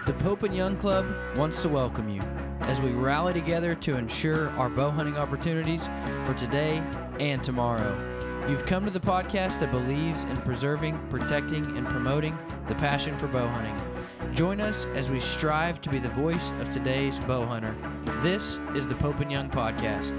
The Pope and Young Club wants to welcome you as we rally together to ensure our bow hunting opportunities for today and tomorrow. You've come to the podcast that believes in preserving, protecting, and promoting the passion for bow hunting. Join us as we strive to be the voice of today's bow hunter. This is the Pope and Young Podcast.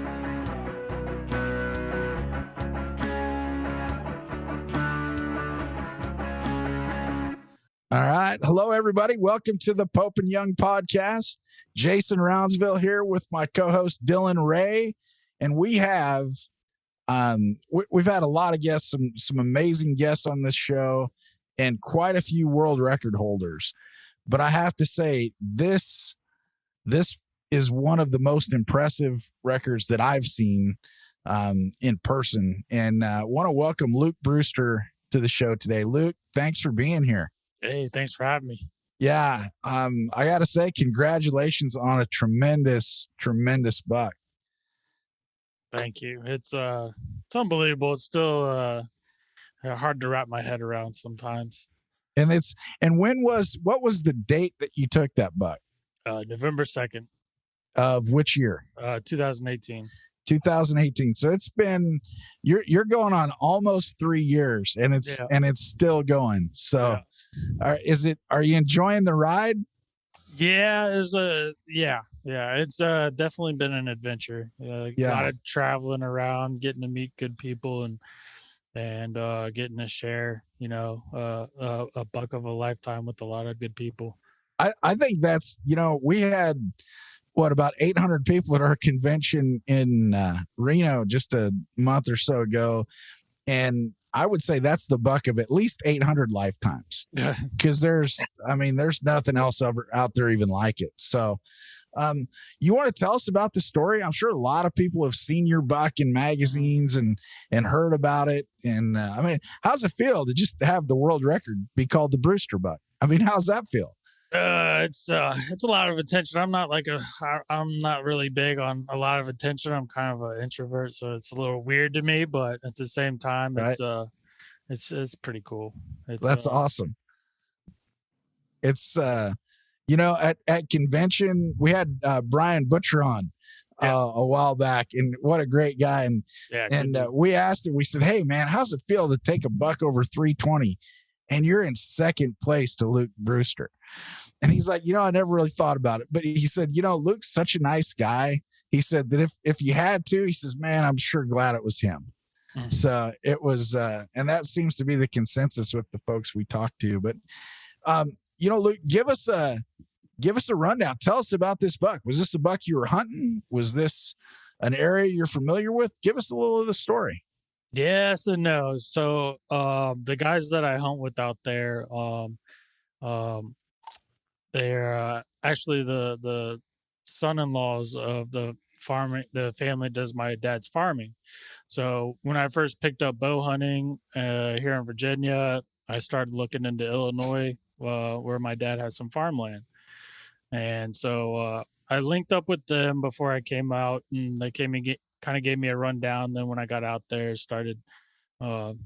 All right. Hello, everybody. Welcome to the Pope and Young Podcast. Jason Roundsville here with my co-host Dylan Ray. And we have, we've had a lot of guests, some amazing guests on this show and quite a few world record holders. But I have to say, this is one of the most impressive records that I've seen in person. And I want to welcome Luke Brewster to the show today. Luke, thanks for being here. Hey, thanks for having me. Yeah. I got to say, congratulations on a tremendous buck. Thank you. It's unbelievable. It's still hard to wrap my head around sometimes. And what was the date that you took that buck? November 2nd. Of which year? 2018. 2018. So it's been, you're going on almost 3 years and it's still going. So are you enjoying the ride? Yeah, it's definitely been an adventure. A lot of traveling around, getting to meet good people and getting to share, a buck of a lifetime with a lot of good people. I think that's, we had about 800 people at our convention in Reno just a month or so ago. And I would say that's the buck of at least 800 lifetimes because there's nothing else out there even like it. So you want to tell us about the story? I'm sure a lot of people have seen your buck in magazines and heard about it. And how's it feel to just have the world record be called the Brewster buck? How's that feel? It's a lot of attention. I'm not really big on a lot of attention. I'm kind of an introvert, so it's a little weird to me, but at the same time, right. It's pretty cool. That's awesome. It's, at convention, we had Brian Butcher on a while back, and what a great guy. And we asked him, we said, hey man, how's it feel to take a buck over 320? And you're in second place to Luke Brewster. And he's like, I never really thought about it. But he said, Luke's such a nice guy. He said that if you had to, he says, man, I'm sure glad it was him. Mm-hmm. So it was, and that seems to be the consensus with the folks we talked to. But, Luke, give us a rundown. Tell us about this buck. Was this a buck you were hunting? Was this an area you're familiar with? Give us a little of the story. Yes and no. So the guys that I hunt with out there, they're actually the son-in-laws of the farming. The family does my dad's farming. So when I first picked up bow hunting here in Virginia, I started looking into Illinois, where my dad has some farmland. And so I linked up with them before I came out, and they came and kind of gave me a rundown. Then when I got out there,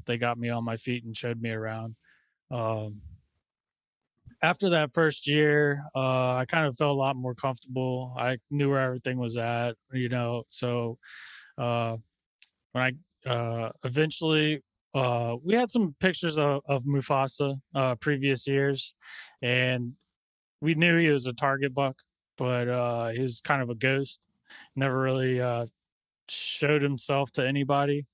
they got me on my feet and showed me around. After that first year, I kind of felt a lot more comfortable. I knew where everything was at, so when I eventually, we had some pictures of Mufasa previous years, and we knew he was a target buck, but he was kind of a ghost. Never really showed himself to anybody,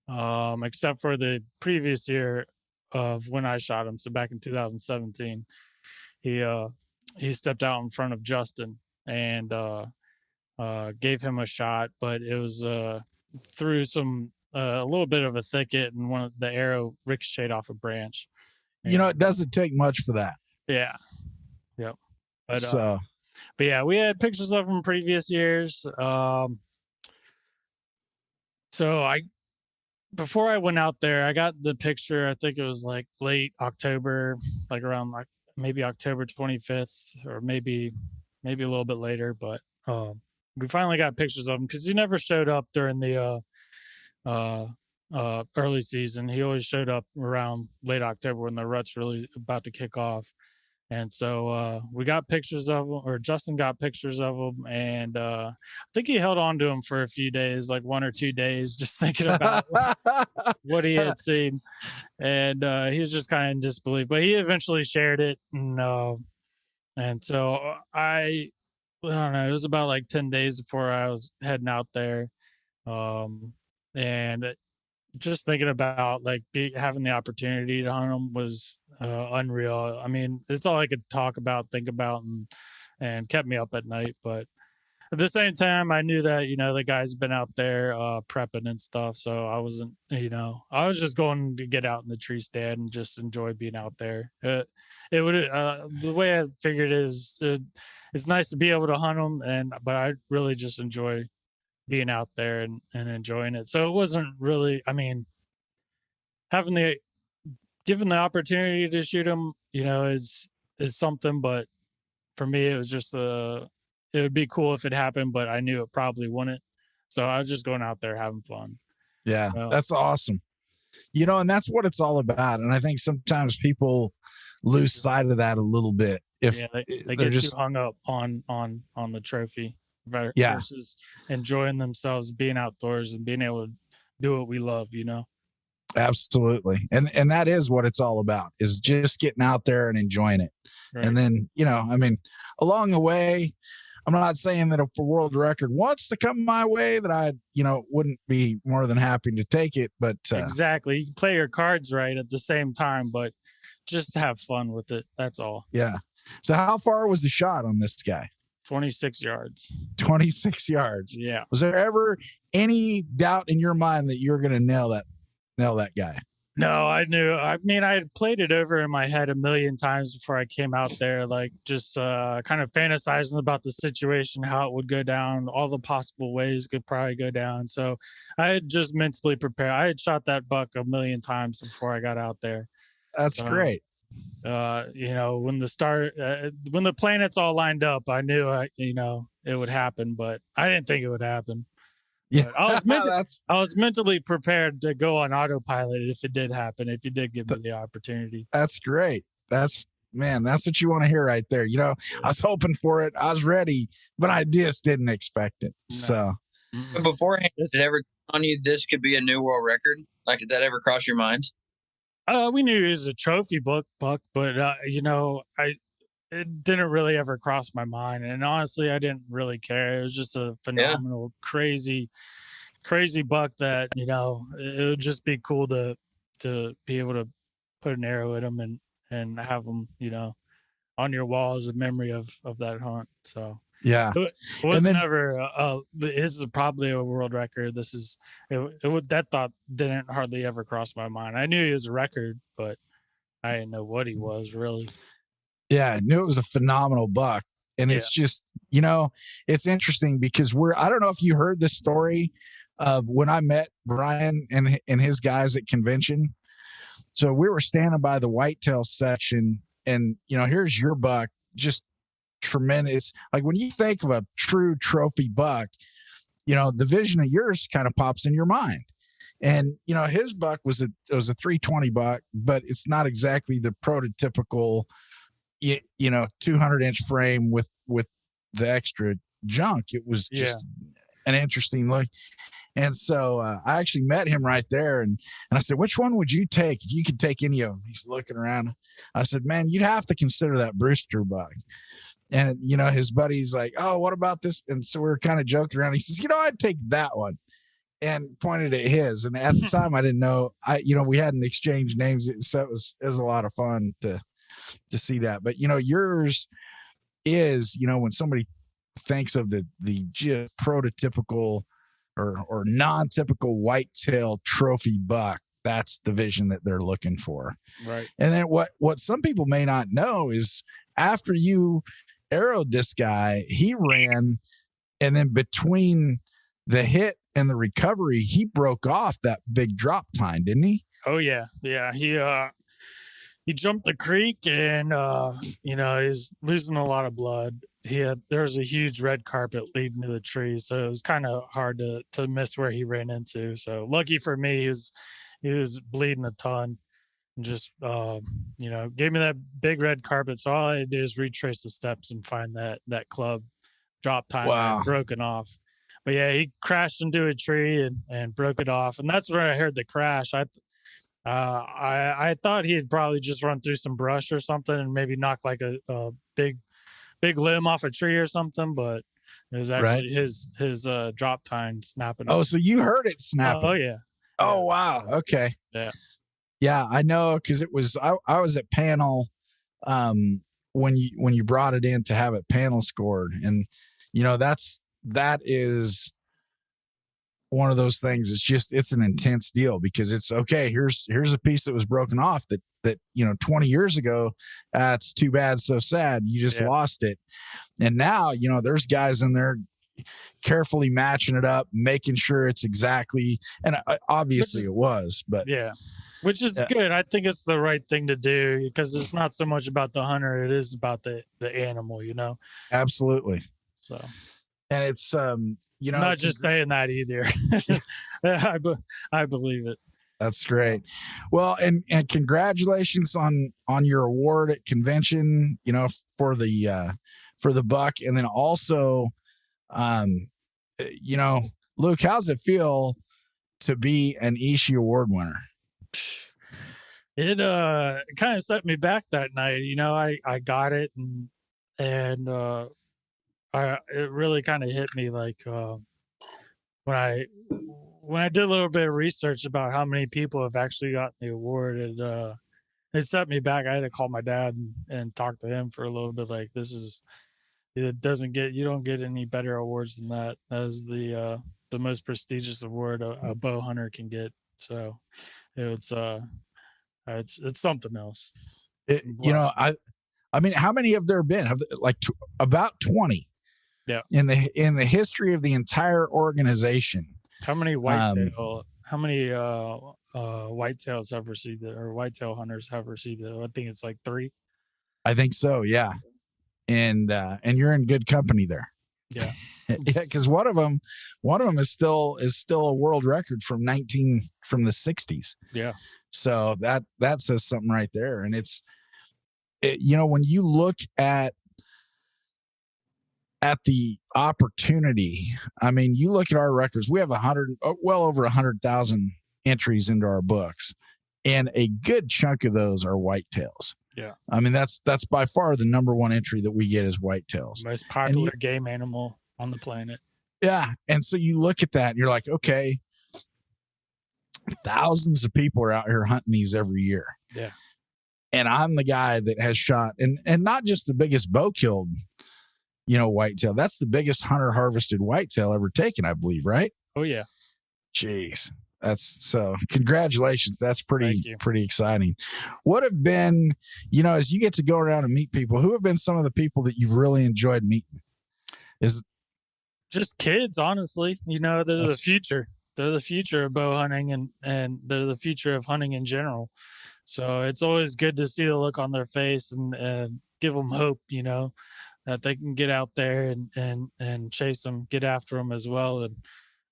except for the previous year of when I shot him. So back in 2017, he stepped out in front of Justin and gave him a shot, but it was through a little bit of a thicket, and one of the arrow ricocheted off a branch. And, it doesn't take much for that. Yeah. Yep. But yeah, we had pictures of him previous years. So before I went out there, I got the picture. I think it was like late October, like around maybe October 25th, or maybe a little bit later. But we finally got pictures of him because he never showed up during the early season. He always showed up around late October when the rut's really about to kick off. And so we got pictures of him, or Justin got pictures of him, and I think he held on to him for a few days, like 1 or 2 days, just thinking about what he had seen. And he was just kind of in disbelief, but he eventually shared it. And so I don't know, it was about like 10 days before I was heading out there. And just thinking about like having the opportunity to hunt them was unreal. I mean, it's all I could talk about, think about, and kept me up at night. But at the same time, I knew that, the guy's been out there prepping and stuff. So I wasn't, I was just going to get out in the tree stand and just enjoy being out there. It would, the way I figured it is, it's nice to be able to hunt them, but I really just enjoy being out there and enjoying it. So it wasn't really, I mean, given the opportunity to shoot them, is something, but for me, it was just it would be cool if it happened, but I knew it probably wouldn't. So I was just going out there having fun. Yeah, that's awesome. And that's what it's all about. And I think sometimes people lose sight of that a little bit. If they get too hung up on the trophy versus enjoying themselves, being outdoors and being able to do what we love, Absolutely. And that is what it's all about, is just getting out there and enjoying it. Right. And then, I mean, along the way, I'm not saying that if a world record wants to come my way that I, wouldn't be more than happy to take it. But exactly. You can play your cards right at the same time, but just have fun with it. That's all. Yeah. So how far was the shot on this guy? 26 yards. 26 yards. Yeah. Was there ever any doubt in your mind that you were going to nail that guy? No, I knew. I mean, I had played it over in my head a million times before I came out there, like just kind of fantasizing about the situation, how it would go down, all the possible ways it could probably go down. So I had just mentally prepared. I had shot that buck a million times before I got out there. That's great. When the planets all lined up, I knew it would happen, but I didn't think it would happen. Yeah, I was mentally prepared to go on autopilot if it did happen, if you did give me the opportunity. That's great. That's what you want to hear right there. I was hoping for it. I was ready, but I just didn't expect it. No. So but beforehand, did it ever on you this could be a new world record? Like, did that ever cross your mind? We knew it was a trophy buck, but it didn't really ever cross my mind. And honestly, I didn't really care. It was just a phenomenal, crazy buck that, it would just be cool to be able to put an arrow at him and have him, on your wall as a memory of that hunt. So yeah, it was never, this is probably a world record. That thought didn't hardly ever cross my mind. I knew he was a record, but I didn't know what he was really. Yeah, I knew it was a phenomenal buck. And it's just, it's interesting because I don't know if you heard the story of when I met Brian and his guys at convention. So we were standing by the whitetail section and, here's your buck, just tremendous. Like when you think of a true trophy buck, the vision of yours kind of pops in your mind. And, his buck was a 320 buck, but it's not exactly the prototypical 200-inch frame with the extra junk. It was just an interesting look. And so I actually met him right there and I said, which one would you take if you could take any of them? He's looking around. I said, man, you'd have to consider that Brewster buck. And, his buddy's like, oh, what about this? And so we were kind of joking around. He says, I'd take that one, and pointed at his. And at the time I didn't know, we hadn't exchanged names. So it was a lot of fun to see that. But yours is, when somebody thinks of the just prototypical or non-typical whitetail trophy buck, that's the vision that they're looking for. Right. And then what some people may not know is after you arrowed this guy, he ran, and then between the hit and the recovery, he broke off that big drop tine, didn't he? Oh yeah. He jumped the creek and, he's losing a lot of blood. There was a huge red carpet leading to the tree. So it was kind of hard to miss where he ran into. So lucky for me, he was bleeding a ton. just gave me that big red carpet. So all I did is retrace the steps and find that club drop time that had broken off. But yeah, he crashed into a tree and broke it off, and that's where I heard the crash. I thought he had probably just run through some brush or something and maybe knocked like a big limb off a tree or something, but it was actually his drop time snapping. Oh, so you heard it snapping? Oh yeah. Oh wow. Okay. Yeah. Yeah, I know, because it was I was at panel when you brought it in to have it panel scored, and that is one of those things. It's an intense deal, because it's okay. Here's a piece that was broken off that 20 years ago. It's too bad, so sad. You just lost it, and now there's guys in there carefully matching it up, making sure it's exactly, and obviously it was, but yeah. Which is good. I think it's the right thing to do, because it's not so much about the hunter; it is about the animal. Absolutely. So, and it's I'm not just saying that either. I believe it. That's great. Well, and congratulations on your award at convention. For the buck, and then also, Luke, how's it feel to be an Ishi Award winner? It kind of set me back that night. I got it, and it really kind of hit me, like when I did a little bit of research about how many people have actually gotten the award. It set me back. I had to call my dad and talk to him for a little bit. Like, you don't get any better awards than that. That is the most prestigious award a bow hunter can get. So it's something else. I mean, how many have there been? About 20? Yeah. In the history of the entire organization. How many whitetail? How many whitetails have received it, or whitetail hunters have received it? I think it's like 3. I think so. Yeah. And you're in good company there. Yeah. Yeah, because one of them is still a world record from the 60s. Yeah. So that says something right there. And when you look at the opportunity, I mean, you look at our records, we have well over 100,000 entries into our books, and a good chunk of those are whitetails. Yeah. I mean, that's by far the number one entry that we get is whitetails. Most popular game animal on the planet. Yeah. And so you look at that and you're like, okay, thousands of people are out here hunting these every year. Yeah. And I'm the guy that has shot, and not just the biggest bow killed, whitetail. That's the biggest hunter harvested whitetail ever taken, I believe, right? Oh yeah. Jeez. Congratulations. That's pretty exciting. What have been, as you get to go around and meet people, who have been some of the people that you've really enjoyed meeting? Is just kids, honestly. They're the future. They're the future of bow hunting, and they're the future of hunting in general. So it's always good to see the look on their face and give them hope, that they can get out there and chase them, get after them as well. And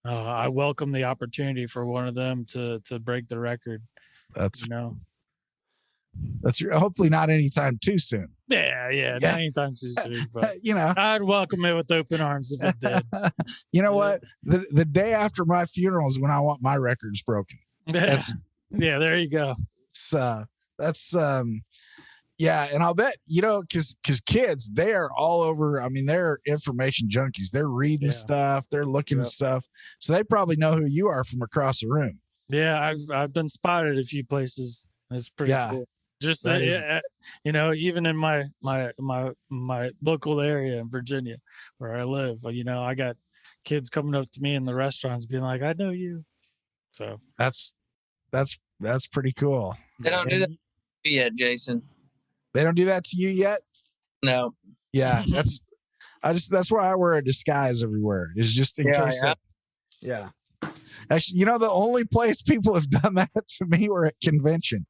I welcome the opportunity for one of them to break the record. That's hopefully not anytime too soon. Yeah, not anytime too soon. But I'd welcome it with open arms if it did. What? The day after my funeral is when I want my records broken. Yeah, there you go. And I'll bet, because kids, they are all over. I mean, they're information junkies. They're reading stuff. They're looking at stuff. So they probably know who you are from across the room. Yeah, I've been spotted a few places. It's pretty cool. Just even in my local area in Virginia where I live, I got kids coming up to me in the restaurants being like, "I know you." So that's pretty cool. They don't do that yet, Jason. They don't do that to you yet? No. Yeah, that's why I wear a disguise everywhere. It's just in case. Yeah. Actually, the only place people have done that to me were at convention.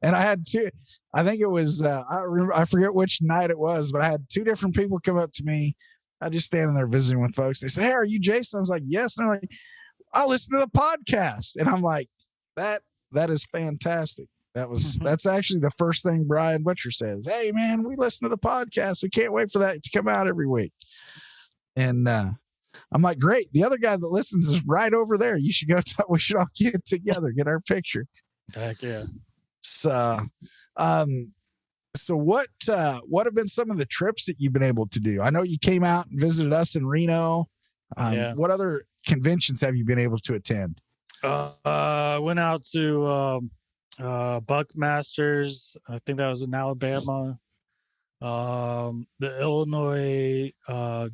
And I had two, I think it was, I forget which night it was, but I had 2 different people come up to me. I just standing there visiting with folks. They said, "Hey, are you Jason?" I was like, "Yes." And they're like, "I listen to the podcast." And I'm like, that is fantastic. That's actually the first thing Brian Butcher says. Hey man, we listen to the podcast. We can't wait for that to come out every week. And I'm like, great. The other guy that listens is right over there. You should go. We should all get together, get our picture. Heck yeah. So, so what have been some of the trips that you've been able to do? I know you came out and visited us in Reno. What other conventions have you been able to attend? I went out to Buckmasters. I think that was in Alabama. The Illinois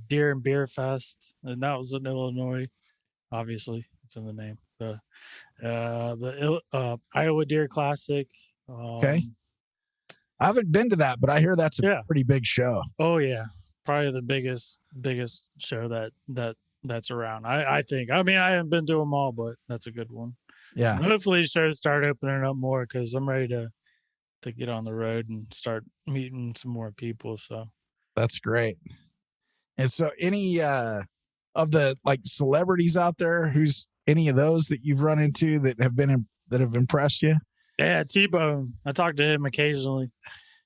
Deer and Beer Fest, and that was in Illinois. Obviously, it's in the name. The Iowa Deer Classic. Okay. I haven't been to that, but I hear that's a pretty big show. Oh yeah, probably the biggest show that's around. I think. I mean, I haven't been to them all, but that's a good one. Yeah. And hopefully, shows start opening up more because I'm ready to get on the road and start meeting some more people. So that's great. And so, any of the like celebrities out there, who's any of those that you've run into that have impressed you? Yeah, T-Bone. I talk to him occasionally.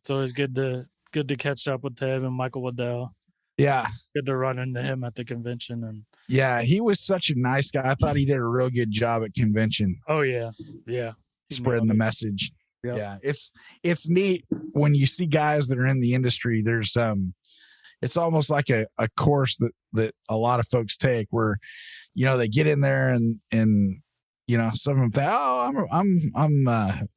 It's always good to catch up with him and Michael Waddell. Yeah. Good to run into him at the convention. And yeah, he was such a nice guy. I thought he did a real good job at convention. Oh yeah. Yeah. Spreading the message. Yep. Yeah. It's neat when you see guys that are in the industry. There's it's almost like a course that a lot of folks take where, you know, they get in there and you know, some of them think, oh, I'm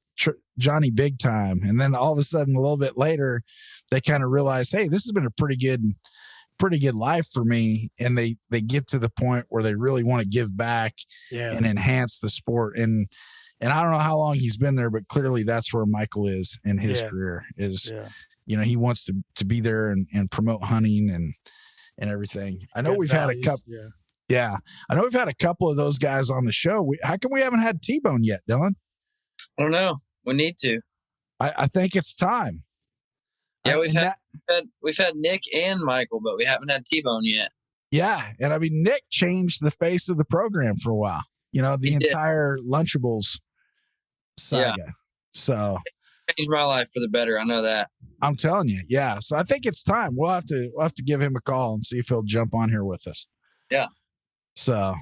Johnny Big Time. And then all of a sudden, a little bit later, they kind of realize, hey, this has been a pretty good life for me. And they get to the point where they really want to give back and enhance the sport. And I don't know how long he's been there, but clearly that's where Michael is in his career is, you know, he wants to be there and promote hunting and everything. I know we've had a couple. Yeah. I know we've had a couple of those guys on the show. How come we haven't had T-Bone yet, Dylan? I don't know. We need to. I think it's time. Yeah, we've had Nick and Michael, but we haven't had T-Bone yet. Yeah. And I mean, Nick changed the face of the program for a while. You know, the entire Lunchables saga. Yeah. So changed my life for the better. I know that. I'm telling you. Yeah. So I think it's time. We'll have to give him a call and see if he'll jump on here with us. Yeah. So,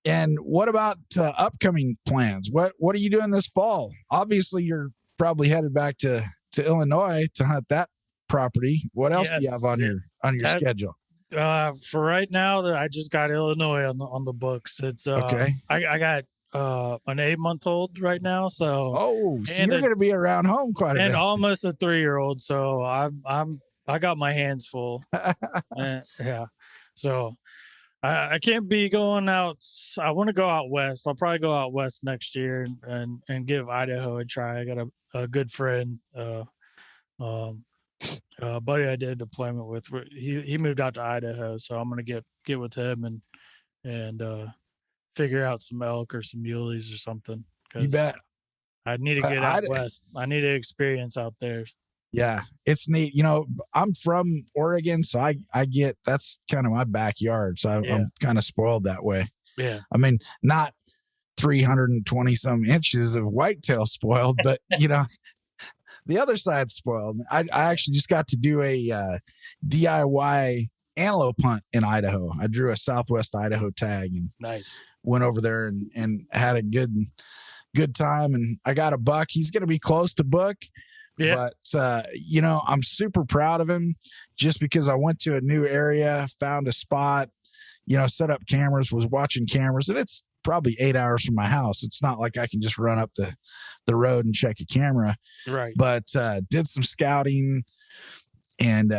and what about upcoming plans? What are you doing this fall? Obviously, you're probably headed back to Illinois to hunt that property. What else do you have on your schedule? For right now, I just got Illinois on the books. It's okay. I got an 8-month-old right now, so so you're going to be around home quite a bit, and almost a 3-year-old. So I got my hands full. Yeah, so. I can't be going out. I want to go out west. I'll probably go out west next year and give Idaho a try. I got a good friend, buddy I did a deployment with. He moved out to Idaho, so I'm gonna get with him and figure out some elk or some muleys or something. You bet. I need to get out west. I need to experience out there. Yeah, it's neat. You know, I'm from Oregon, so I get that's kind of my backyard. So I'm kind of spoiled that way. Yeah. I mean, not 320 some inches of whitetail spoiled, but you know, the other side's spoiled. I actually just got to do a DIY antelope hunt in Idaho. I drew a Southwest Idaho tag and went over there and had a good time. And I got a buck. He's going to be close to book. Yeah. But, you know, I'm super proud of him just because I went to a new area, found a spot, you know, set up cameras, was watching cameras, and it's probably 8 hours from my house. It's not like I can just run up the road and check a camera. Right. But did some scouting and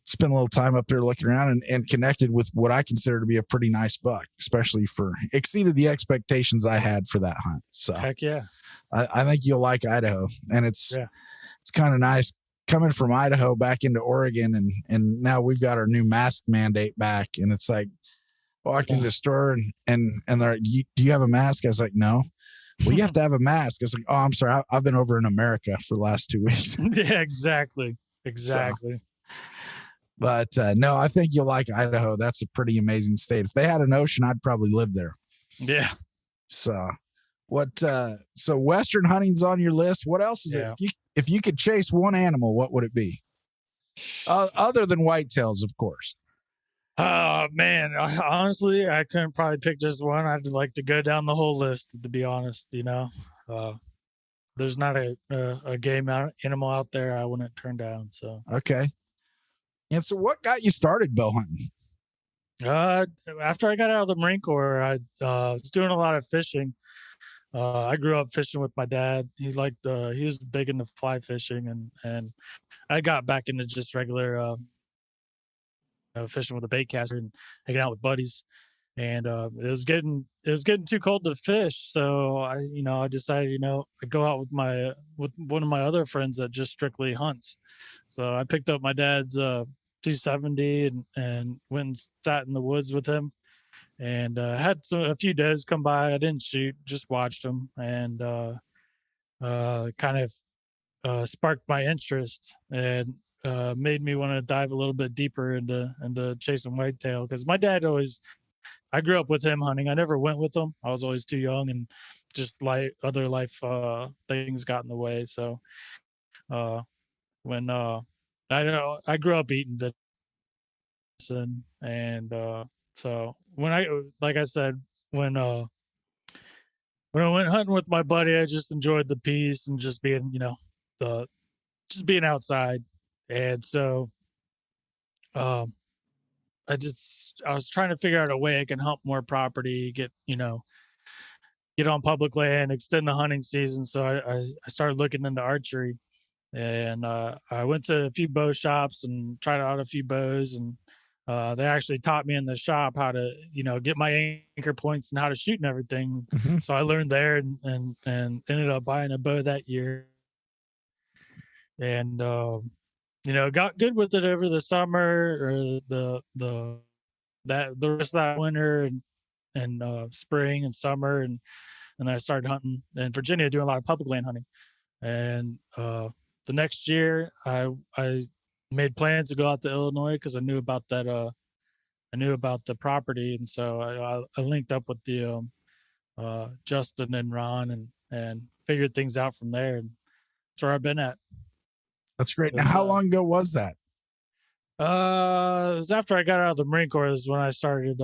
spent a little time up there looking around and connected with what I consider to be a pretty nice buck, especially exceeded the expectations I had for that hunt. So heck yeah. I think you'll like Idaho, and it's kind of nice coming from Idaho back into Oregon. And now we've got our new mask mandate back. And it's like walking to the store and they're like, do you have a mask? I was like, no. Well, you have to have a mask. I was like, oh, I'm sorry. I've been over in America for the last 2 weeks. Yeah, exactly. So, but no, I think you'll like Idaho. That's a pretty amazing state. If they had an ocean, I'd probably live there. Yeah. So, So Western hunting's on your list. What else is it? If you could chase one animal, what would it be? Other than whitetails, of course. Oh man, honestly, I couldn't probably pick just one. I'd like to go down the whole list, to be honest. There's not a game animal out there I wouldn't turn down. So okay. And so, what got you started bow hunting? After I got out of the Marine Corps, I was doing a lot of fishing. I grew up fishing with my dad. He was big into fly fishing, and I got back into just regular fishing with a bait caster and hanging out with buddies. And it was getting too cold to fish, so I decided I'd go out with one of my other friends that just strictly hunts. So I picked up my dad's 270 and went and sat in the woods with him, and had a few does come by. I didn't shoot, just watched them, and kind of sparked my interest and made me want to dive a little bit deeper into chasing whitetail, because my dad I grew up with him hunting. I never went with him. I was always too young, and just other life things got in the way. So when I grew up eating venison, and so when like I said, when I went hunting with my buddy, I just enjoyed the peace and just being just being outside. And so I was trying to figure out a way I can hunt more property, get on public land, extend the hunting season. So I started looking into archery, and I went to a few bow shops and tried out a few bows, and they actually taught me in the shop how to get my anchor points and how to shoot and everything. Mm-hmm. So I learned there, and ended up buying a bow that year, and got good with it over the summer, or the rest of that winter and spring and summer, and then I started hunting in Virginia, doing a lot of public land hunting. And the next year, I made plans to go out to Illinois, because I knew about that. I knew about the property, and so I linked up with the Justin and Ron, and figured things out from there. And that's where I've been at. That's great. Now, how long ago was that? It was after I got out of the Marine Corps is when I started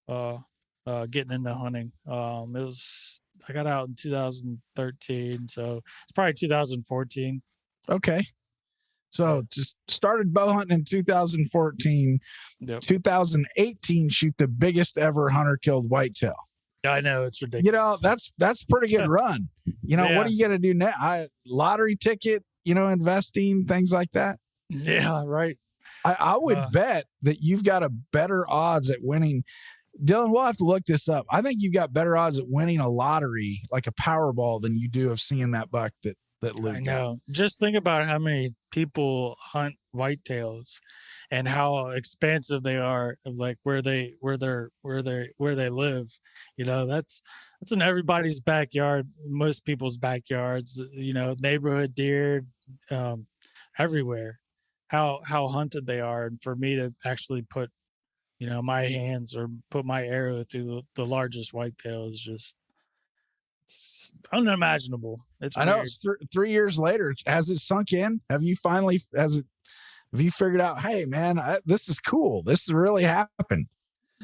getting into hunting. I got out in 2013, so it's probably 2014. Okay. So just started bow hunting in 2014. Yep. 2018, shoot the biggest ever hunter killed whitetail. Yeah, I know, it's ridiculous. That's pretty good run. What are you gonna do now? Lottery ticket, investing, things like that. Yeah, right. I would bet that you've got a better odds at winning. Dylan, we'll have to look this up. I think you've got better odds at winning a lottery, like a Powerball, than you do of seeing that buck that Luke. I know. Just think about how many people hunt whitetails and how expansive they are, of like where they live. That's in everybody's backyard, most people's backyards, neighborhood deer, everywhere. How hunted they are. And for me to actually put my hands or put my arrow through the largest whitetail is just, it's unimaginable. I know. It's 3 years later. Has it sunk in? Have you figured out, hey man, this is cool, this really happened?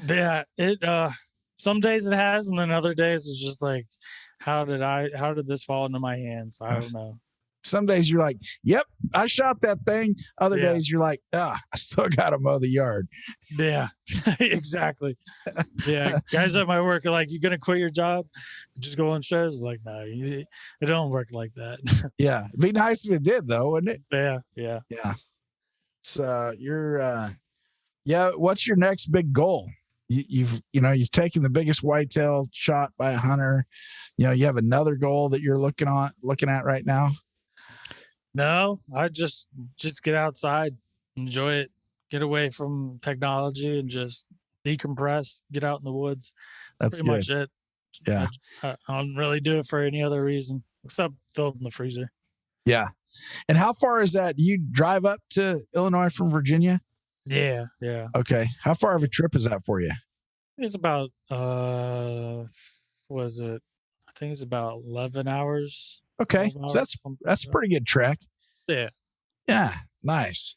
Yeah, it some days it has, and then other days it's just like, how did this fall into my hands? I don't know. Some days you're like, yep, I shot that thing. Other days you're like, I still got to mow the yard. Yeah, exactly. Yeah. Guys at my work are like, you going to quit your job? Just go on shows? Like, no, it don't work like that. Yeah. It'd be nice if it did, though, wouldn't it? Yeah. Yeah. Yeah. So what's your next big goal? You've taken the biggest whitetail shot by a hunter. You have another goal that you're looking at right now. No, I just get outside, enjoy it, get away from technology, and just decompress, get out in the woods. That's pretty much it. Yeah. I don't really do it for any other reason except fill it in the freezer. Yeah. And how far is that? You drive up to Illinois from Virginia? Yeah. Yeah. Okay. How far of a trip is that for you? It's about, I think it's about 11 hours. Okay. 12 So hours, that's a pretty good trek. Yeah. Yeah. Nice.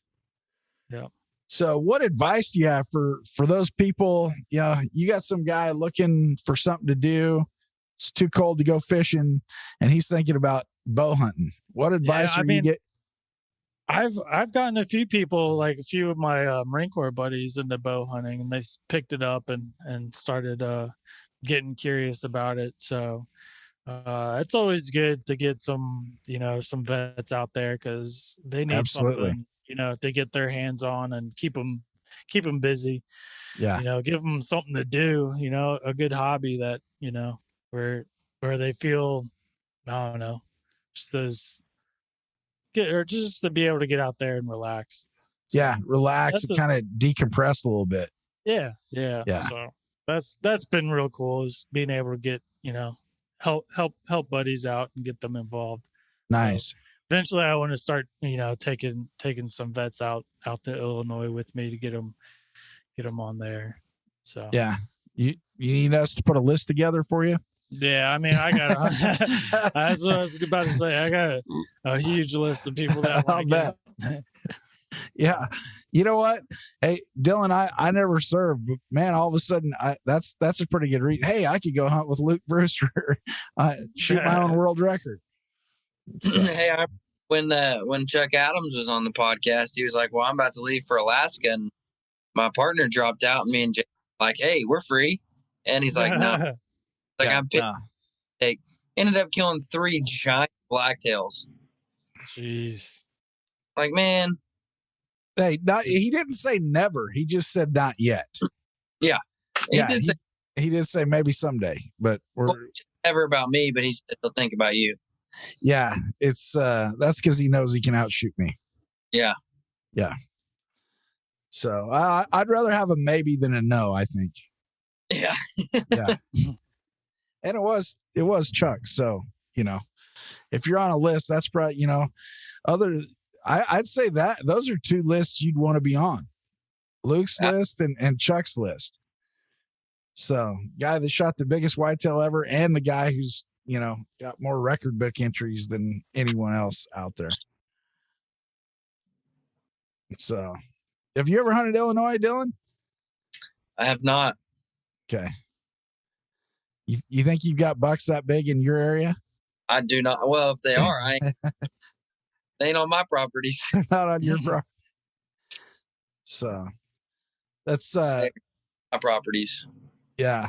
Yeah. So what advice do you have for those people? You got some guy looking for something to do. It's too cold to go fishing and he's thinking about bow hunting. What advice you get? I've gotten a few people, like a few of my Marine Corps buddies, into bow hunting, and they picked it up and started getting curious about it. So it's always good to get some vets out there, because they need something to get their hands on and keep them busy. Yeah. Give them something to do. A good hobby that where they feel, I don't know, just just to be able to get out there and relax. So relax and kind of decompress a little bit. Yeah. So that's been real cool, is being able to get help buddies out and get them involved. Nice. So eventually, I want to start taking some vets out to Illinois with me to get them on there. So yeah, you need us to put a list together for you. Yeah, I mean, I got. That's what I was about to say. I got a huge list of people that want to get. Yeah, you know what? Hey, Dylan, I never served, but man, all of a sudden, that's a pretty good read. Hey, I could go hunt with Luke Brewster, shoot my own world record. So. Hey, when Chuck Adams was on the podcast, he was like, "Well, I'm about to leave for Alaska, and my partner dropped out, and me and Jay were like, hey, we're free," and he's like, "No." Like, I'm pissed. Ended up killing 3 giant blacktails. Jeez. Like, man. Hey, he didn't say never. He just said not yet. Yeah. He did say maybe someday, but never about me, but he'll think about you. Yeah. It's that's because he knows he can outshoot me. Yeah. Yeah. So I'd rather have a maybe than a no, I think. Yeah. Yeah. And it was Chuck. So, if you're on a list, that's probably, I'd say that those are 2 lists you'd want to be on. Luke's list and Chuck's list. So, guy that shot the biggest whitetail ever, and the guy who's, got more record book entries than anyone else out there. So, have you ever hunted Illinois, Dylan? I have not. Okay. You think you've got bucks that big in your area? I do not. Well, if they are, they ain't on my properties. Not on your property. So that's my properties. Yeah,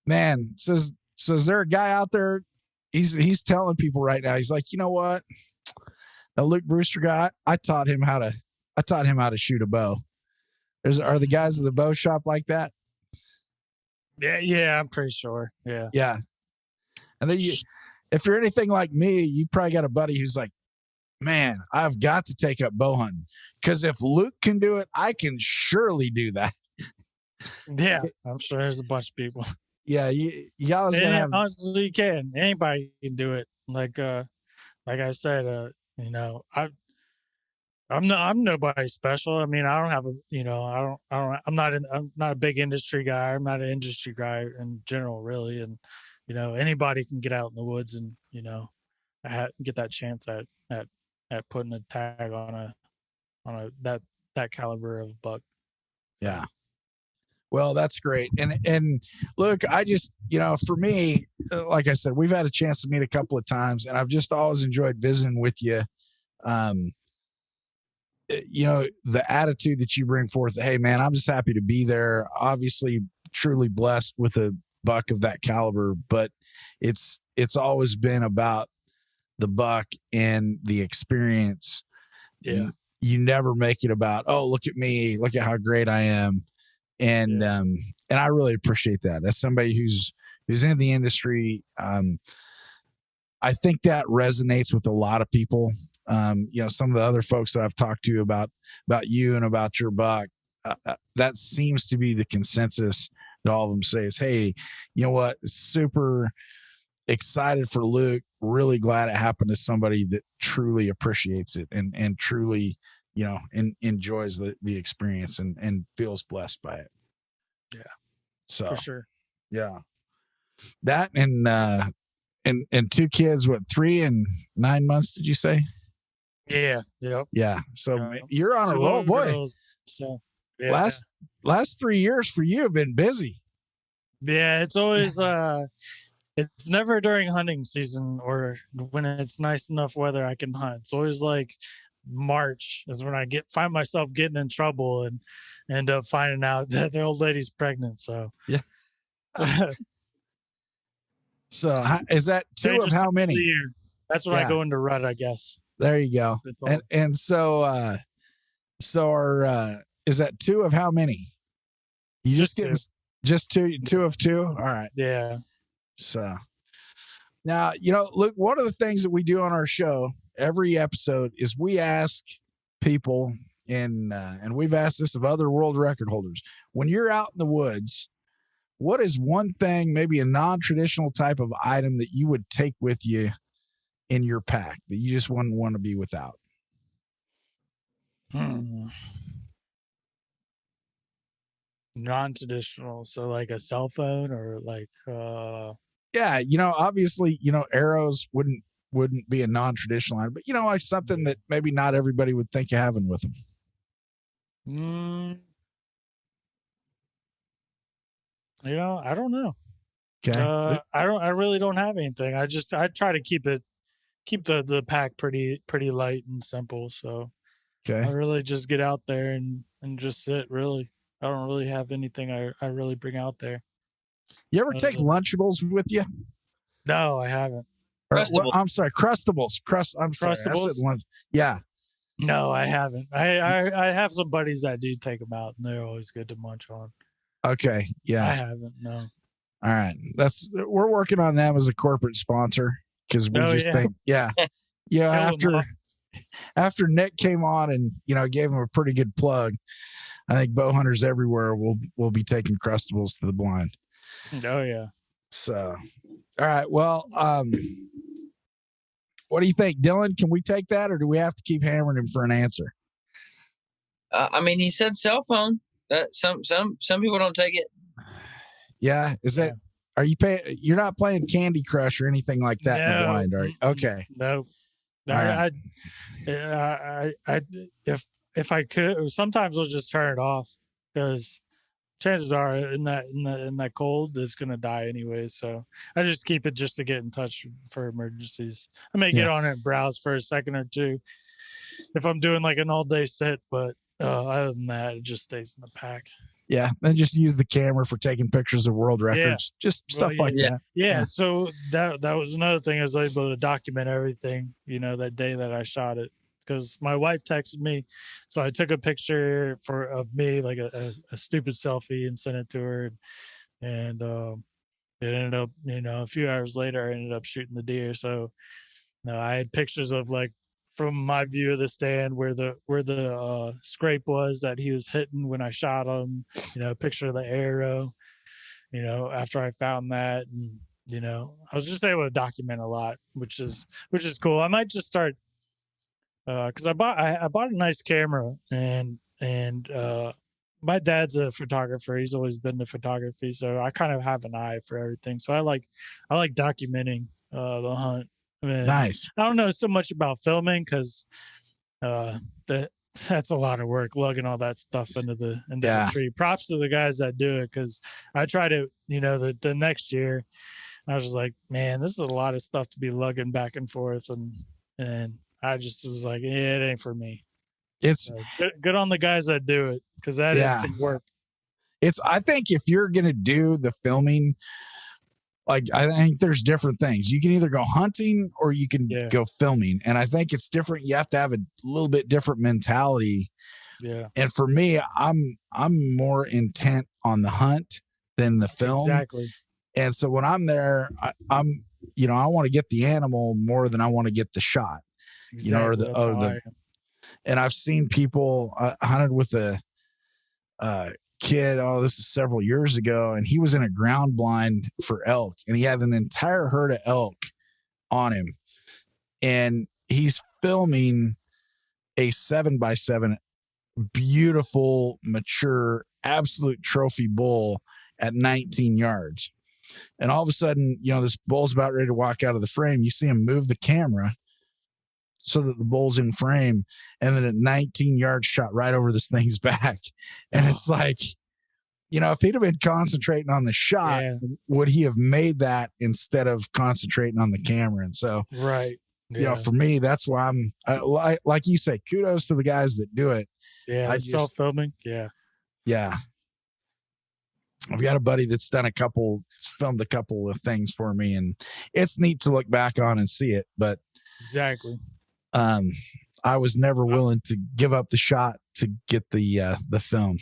man. So is there a guy out there? He's telling people right now. He's like, you know what? The Luke Brewster guy. I taught him how to shoot a bow. Are the guys at the bow shop like that? Yeah, I'm pretty sure. Yeah. Yeah. And then if you're anything like me, you probably got a buddy who's like, man, I've got to take up bow hunting, because if Luke can do it, I can surely do that. Yeah, I'm sure there's a bunch of people. Yeah, y'all gonna have. Honestly, you can. Anybody can do it. Like I said, I'm nobody special. I mean, I don't have I'm not a big industry guy. I'm not an industry guy in general, really. And, anybody can get out in the woods and, get that chance at putting a tag on that caliber of buck. Yeah. Well, that's great. And look, I just, for me, like I said, we've had a chance to meet a couple of times, and I've just always enjoyed visiting with you. The attitude that you bring forth, hey man, I'm just happy to be there. Obviously truly blessed with a buck of that caliber, but it's always been about the buck and the experience. Yeah. You never make it about, oh, look at me, look at how great I am. And I really appreciate that. As somebody who's in the industry, I think that resonates with a lot of people. Some of the other folks that I've talked to about you and about your buck, that seems to be the consensus that all of them say is, hey, you know what? Super excited for Luke. Really glad it happened to somebody that truly appreciates it and truly, enjoys the experience and feels blessed by it. Yeah. So for sure. Yeah. That and and 2 kids, what, 3 and 9 months, did you say? Yeah. Yep. Yeah. So you're on a 2 roll, little boy. girls, so yeah. Last 3 years for you have been busy. Yeah, it's always it's never during hunting season or when it's nice enough weather I can hunt. It's always like March is when I find myself getting in trouble and end up finding out that the old lady's pregnant. So yeah. So is that 2 of how many? That's when I go into rut, I guess. There you go. And so are is that 2 of how many? You just getting 2. Just 2 of 2? All right. Yeah. So now, Luke, one of the things that we do on our show every episode is we ask people, and we've asked this of other world record holders, when you're out in the woods, what is one thing, maybe a non-traditional type of item that you would take with you in your pack that you just wouldn't want to be without? Non-traditional, so like a cell phone or like yeah, obviously, arrows wouldn't be a non-traditional item, but like something that maybe not everybody would think of having with them. I don't know. Okay. I really don't have anything. I try to keep the pack pretty light and simple. So okay. I really just get out there and just sit. Really, I don't really have anything I really bring out there. You ever take Lunchables with you? No, I haven't. I'm sorry, Crustables. Crustables? Yeah. No, I haven't. I have some buddies that do take them out, and they're always good to munch on. Okay. Yeah. I haven't. No. All right. We're working on them as a corporate sponsor because we think, after Nick came on and, gave him a pretty good plug, I think bow hunters everywhere will be taking Crustables to the blind. Oh yeah. So, all right. Well, what do you think, Dylan? Can we take that, or do we have to keep hammering him for an answer? He said cell phone. Some people don't take it. Yeah. That? Are you paying? You're not playing Candy Crush or anything like that in the blind, are you? Okay. No. Right. If I could, sometimes I'll just turn it off because chances are in that cold it's gonna die anyway. So I just keep it just to get in touch for emergencies. I may get on it and browse for a second or two if I'm doing like an all day sit, but other than that, it just stays in the pack. Yeah, and just use the camera for taking pictures of world records, just stuff like that. Yeah, so that was another thing. I was able to document everything, that day that I shot it. Because my wife texted me, so I took a picture of me, like a stupid selfie, and sent it to her, and it ended up, a few hours later, I ended up shooting the deer. So, I had pictures of like from my view of the stand where the scrape was that he was hitting when I shot him. A picture of the arrow. After I found that, and I was just able to document a lot, which is cool. I might just start. Because I bought a nice camera, and my dad's a photographer. He's always been into photography, so I kind of have an eye for everything. So I like documenting the hunt. Nice. I don't know so much about filming because that's a lot of work lugging all that stuff into the tree. Props to the guys that do it, because I try to the next year I was just like, man, this is a lot of stuff to be lugging back and forth, and I just was like, yeah, it ain't for me. It's good on the guys that do it, because that is some work. I think if you're going to do the filming, like, I think there's different things. You can either go hunting or you can go filming. And I think it's different. You have to have a little bit different mentality. Yeah. And for me, I'm more intent on the hunt than the film. Exactly. And so when I'm there, I want to get the animal more than I want to get the shot. Exactly. And I've seen people hunted with a kid. Oh, this is several years ago, and he was in a ground blind for elk, and he had an entire herd of elk on him, and he's filming a 7x7, beautiful, mature, absolute trophy bull at 19 yards. And all of a sudden, this bull's about ready to walk out of the frame. You see him move the camera so that the bull's in frame. And then at 19 yards shot right over this thing's back. And it's like, if he'd have been concentrating on the shot, would he have made that instead of concentrating on the camera? And so, right. For me, that's why I'm like you say, kudos to the guys that do it. Yeah. Self-filming. Yeah. Yeah. I've got a buddy that's filmed a couple of things for me, and it's neat to look back on and see it. But exactly. I was never willing to give up the shot to get the film.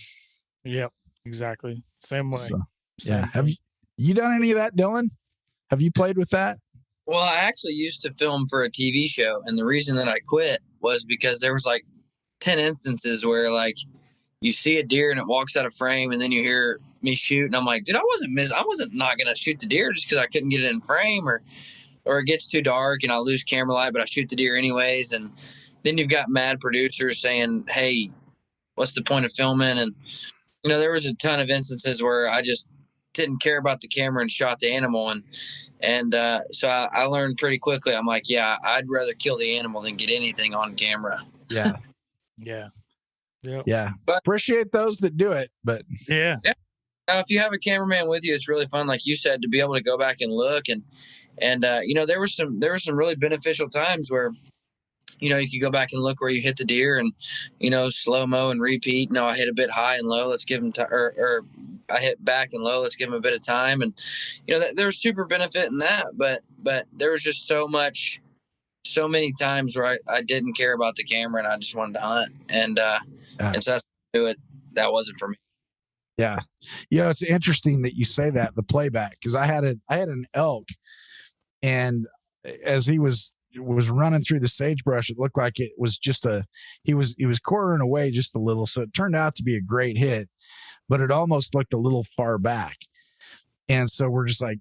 Yep. Exactly. Same way. So, yeah. Have you done any of that, Dylan? Have you played with that? Well, I actually used to film for a TV show, and the reason that I quit was because there was like 10 instances where like you see a deer and it walks out of frame, and then you hear me shoot, and I'm like, dude, I wasn't not gonna shoot the deer just because I couldn't get it in frame, or it gets too dark and I lose camera light, but I shoot the deer anyways. And then you've got mad producers saying, hey, what's the point of filming? And there was a ton of instances where I just didn't care about the camera and shot the animal. And so I learned pretty quickly. I'm like, yeah, I'd rather kill the animal than get anything on camera. Yeah. Yeah. Yep. Yeah. But appreciate those that do it. But yeah. Now, if you have a cameraman with you, it's really fun, like you said, to be able to go back and look. And there were some really beneficial times where, you could go back and look where you hit the deer and, slow-mo and repeat. No, I hit a bit high and low. Let's give them time. Or I hit back and low. Let's give them a bit of time. And, there's super benefit in that. But there was just so many times where I didn't care about the camera and I just wanted to hunt. And so that's it. That wasn't for me. Yeah. It's interesting that you say that, the playback, because I had an elk, and as he was running through the sagebrush, it looked like it was just he was quartering away just a little. So it turned out to be a great hit, but it almost looked a little far back. And so we're just like,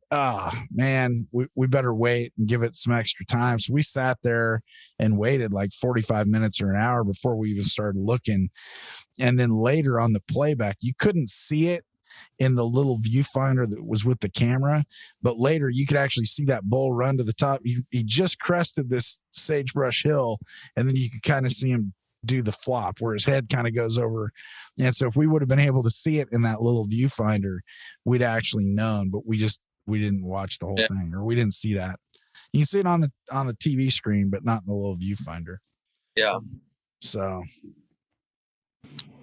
man, we better wait and give it some extra time. So we sat there and waited like 45 minutes or an hour before we even started looking. And then later on the playback, you couldn't see it in the little viewfinder that was with the camera, but later you could actually see that bull run to the top. He just crested this sagebrush hill, and then you could kind of see him do the flop where his head kind of goes over. And so if we would have been able to see it in that little viewfinder, we'd actually known, but we didn't watch the whole thing, or we didn't see that. You can see it on the TV screen, but not in the little viewfinder. Yeah. So,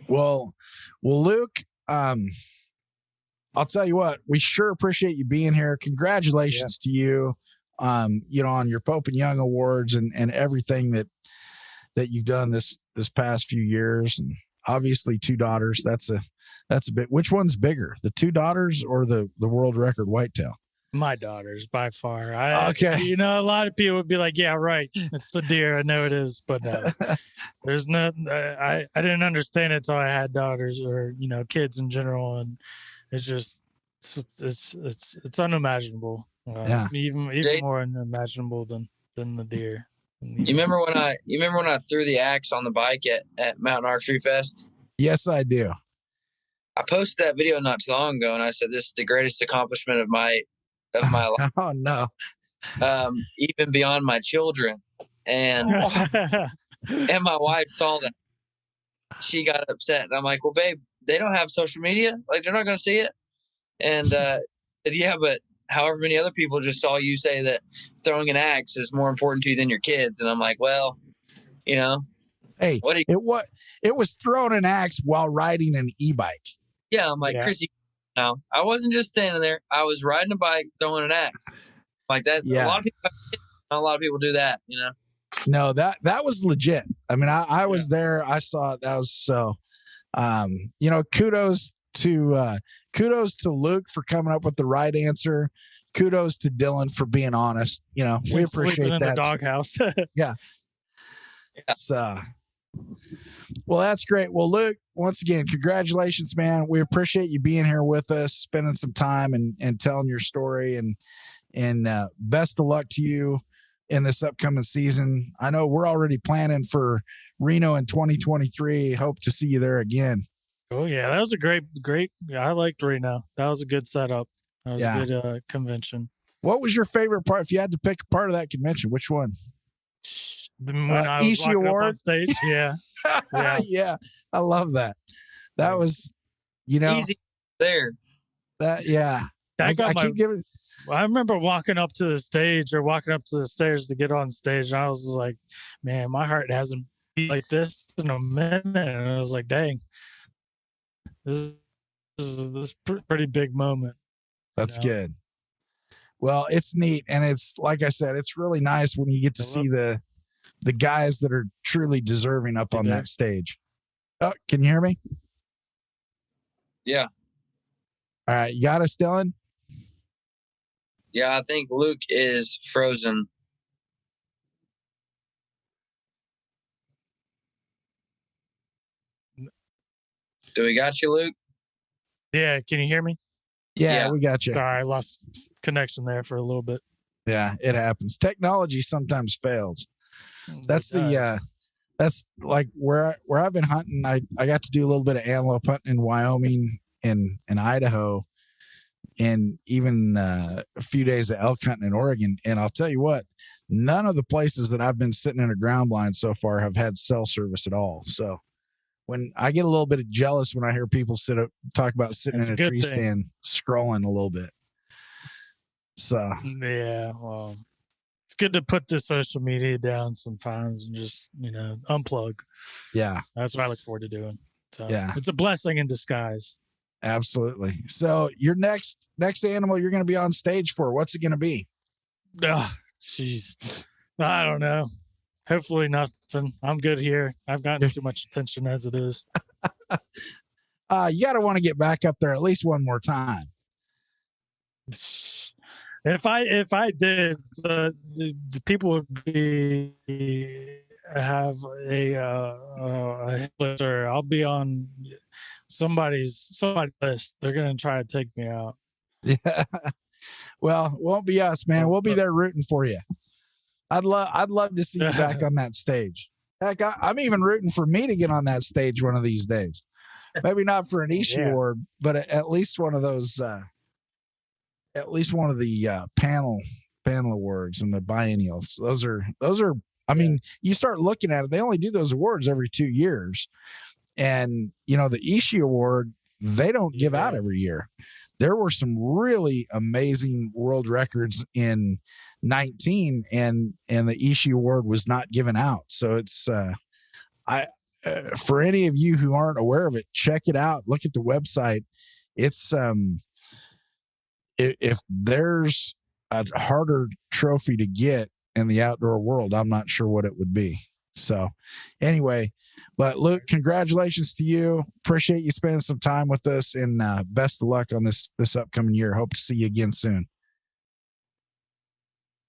well, Luke, I'll tell you what, we sure appreciate you being here. Congratulations to you, on your Pope and Young Awards and everything that you've done this past few years. And obviously 2 daughters. That's a bit. Which one's bigger, the 2 daughters or the world record whitetail? My daughters by far. Okay. A lot of people would be like, yeah, right. It's the deer. I know it is, but there's no, I didn't understand it until I had daughters or, kids in general. And it's just, it's unimaginable. Even more unimaginable than the deer. You remember when I threw the axe on the bike at Mountain Archery Fest? Yes, I do. I posted that video not too long ago, and I said this is the greatest accomplishment of my life. Oh no! Even beyond my children, and and my wife saw that. She got upset, and I'm like, "Well, babe, they don't have social media. Like, they're not going to see it." And said, "Yeah, but however many other people just saw you say that throwing an axe is more important to you than your kids." And I'm like, "Well, hey, it was throwing an axe while riding an e-bike." Yeah, I'm like, Chrissy, no, I wasn't just standing there. I was riding a bike, throwing an axe. Like that's a lot of people. Not a lot of people do that, No, that was legit. I mean, I was there. I saw it. That was so. Kudos to Luke for coming up with the right answer. Kudos to Dylan for being honest. We appreciate that. In the doghouse. Yeah. Well, that's great. Well, Luke, once again, congratulations, man. We appreciate you being here with us, spending some time and telling your story, and best of luck to you in this upcoming season. I know we're already planning for Reno in 2023. Hope to see you there again. Oh yeah, that was a great. I liked Reno. That was a good setup. That was a good convention. What was your favorite part? If you had to pick a part of that convention, which one? When I was Ishi walking Award? up on stage, yeah. Yeah, I love that. That was, easy there. That That got keep giving. I remember walking up to the stage or walking up to the stairs to get on stage, and I was like, man, my heart hasn't beat like this in a minute. And I was like, dang, this is pretty big moment. That's good. Well, it's neat, and it's like I said, it's really nice when you get to see the guys that are truly deserving up on that stage. Oh, can you hear me? Yeah. All right, you got us, Dylan? Yeah, I think Luke is frozen. Do we got you, Luke? Yeah, can you hear me? Yeah, we got you. Sorry, I lost connection there for a little bit. Yeah, it happens. Technology sometimes fails. That's that's like where I've been hunting. I got to do a little bit of antelope hunting in Wyoming and Idaho, and even a few days of elk hunting in Oregon. And I'll tell you what, none of the places that I've been sitting in a ground blind so far have had cell service at all. So when I get a little bit jealous when I hear people talk about sitting in a tree stand scrolling a little bit. So yeah, well, it's good to put the social media down sometimes and just unplug. Yeah, that's what I look forward to doing. So yeah, it's a blessing in disguise. Absolutely. So your next animal you're going to be on stage for, what's it going to be? Oh, jeez, I don't know. Hopefully nothing. I'm good here. I've gotten too much attention as it is. You got to want to get back up there at least one more time. If I did, the people would have a or I'll be on somebody's list. They're gonna try to take me out. Yeah. Well, it won't be us, man. We'll be there rooting for you. I'd love to see you back on that stage. Heck, I'm even rooting for me to get on that stage one of these days. Maybe not for an Ishi Award, but at least one of those. At least one of the panel awards and the biennials. Those are. I mean, you start looking at it. They only do those awards every 2 years, and the Ishi Award they don't give out every year. There were some really amazing world records in 19, and the Ishi Award was not given out. So it's for any of you who aren't aware of it, check it out. Look at the website. It's if there's a harder trophy to get in the outdoor world, I'm not sure what it would be. So anyway, but Luke, congratulations to you. Appreciate you spending some time with us, and best of luck on this upcoming year. Hope to see you again soon.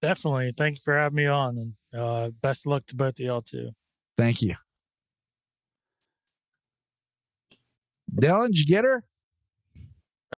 Definitely. Thank you for having me on, and best of luck to both of y'all too. Thank you. Dylan, did you get her?